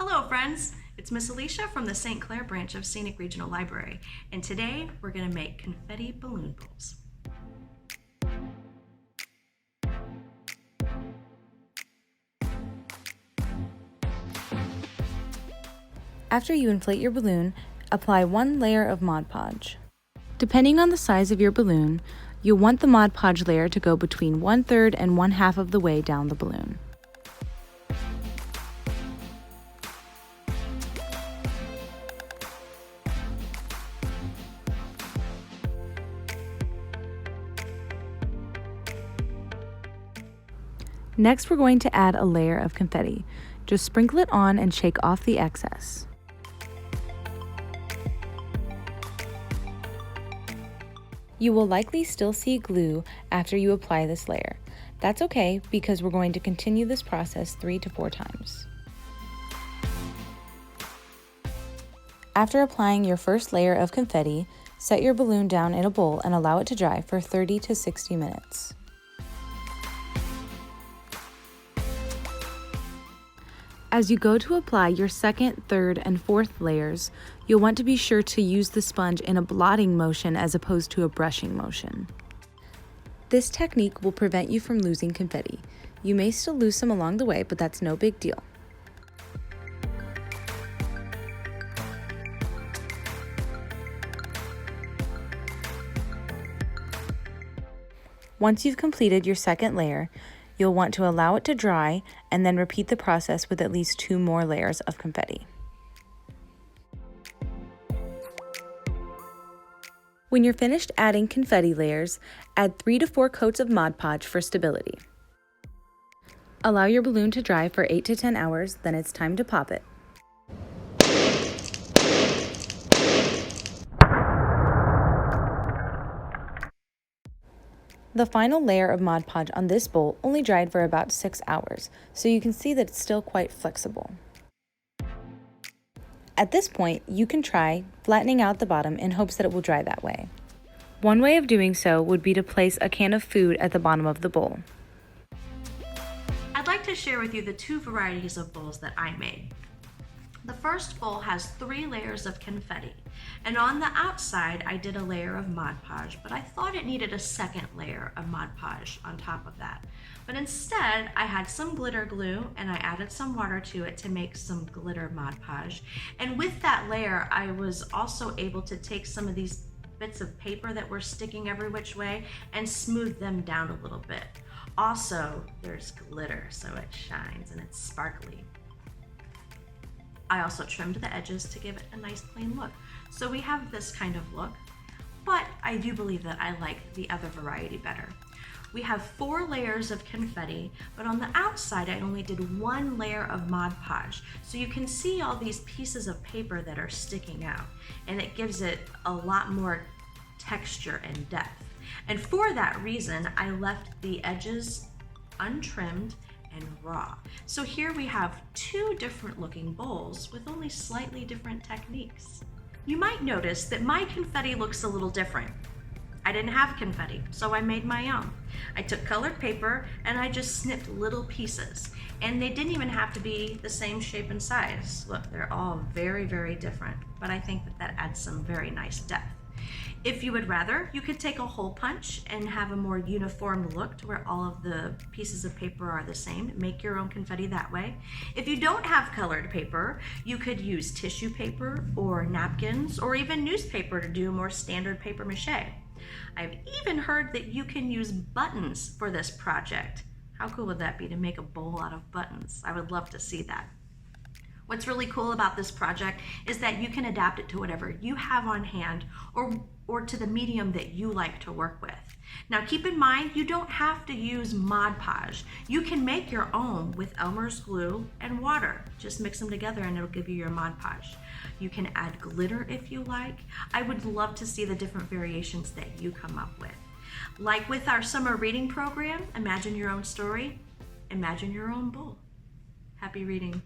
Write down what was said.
Hello friends, it's Miss Alicia from the St. Clair branch of Scenic Regional Library, and today we're going to make confetti balloon bowls. After you inflate your balloon, apply one layer of Mod Podge. Depending on the size of your balloon, you'll want the Mod Podge layer to go between 1/3 and 1/2 of the way down the balloon. Next, we're going to add a layer of confetti. Just sprinkle it on and shake off the excess. You will likely still see glue after you apply this layer. That's okay because we're going to continue this process 3 to 4 times. After applying your first layer of confetti, set your balloon down in a bowl and allow it to dry for 30 to 60 minutes. As you go to apply your second, third, and fourth layers, you'll want to be sure to use the sponge in a blotting motion as opposed to a brushing motion. This technique will prevent you from losing confetti. You may still lose some along the way, but that's no big deal. Once you've completed your second layer, you'll want to allow it to dry and then repeat the process with at least 2 more layers of confetti. When you're finished adding confetti layers, add 3 to 4 coats of Mod Podge for stability. Allow your balloon to dry for 8 to 10 hours, then it's time to pop it. The final layer of Mod Podge on this bowl only dried for about 6 hours, so you can see that it's still quite flexible. At this point, you can try flattening out the bottom in hopes that it will dry that way. One way of doing so would be to place a can of food at the bottom of the bowl. I'd like to share with you the 2 varieties of bowls that I made. The first bowl has 3 layers of confetti, and on the outside I did a layer of Mod Podge, but I thought it needed a second layer of Mod Podge on top of that. But instead, I had some glitter glue and I added some water to it to make some glitter Mod Podge. And with that layer, I was also able to take some of these bits of paper that were sticking every which way and smooth them down a little bit. Also, there's glitter, so it shines and it's sparkly. I also trimmed the edges to give it a nice clean look. So we have this kind of look, but I do believe that I like the other variety better. We have 4 layers of confetti, but on the outside I only did 1 layer of Mod Podge. So you can see all these pieces of paper that are sticking out, and it gives it a lot more texture and depth. And for that reason, I left the edges untrimmed and raw. So here we have 2 different looking bowls with only slightly different techniques. You might notice that my confetti looks a little different. I didn't have confetti, so I made my own. I took colored paper and I just snipped little pieces, and they didn't even have to be the same shape and size. Look, they're all very, very different, but I think that adds some very nice depth. If you would rather, you could take a hole punch and have a more uniform look to where all of the pieces of paper are the same. Make your own confetti that way. If you don't have colored paper, you could use tissue paper or napkins or even newspaper to do more standard paper mache. I've even heard that you can use buttons for this project. How cool would that be to make a bowl out of buttons? I would love to see that. What's really cool about this project is that you can adapt it to whatever you have on hand or to the medium that you like to work with. Now keep in mind, you don't have to use Mod Podge. You can make your own with Elmer's glue and water. Just mix them together and it'll give you your Mod Podge. You can add glitter if you like. I would love to see the different variations that you come up with. Like with our summer reading program, Imagine Your Own Story, imagine your own bowl. Happy reading.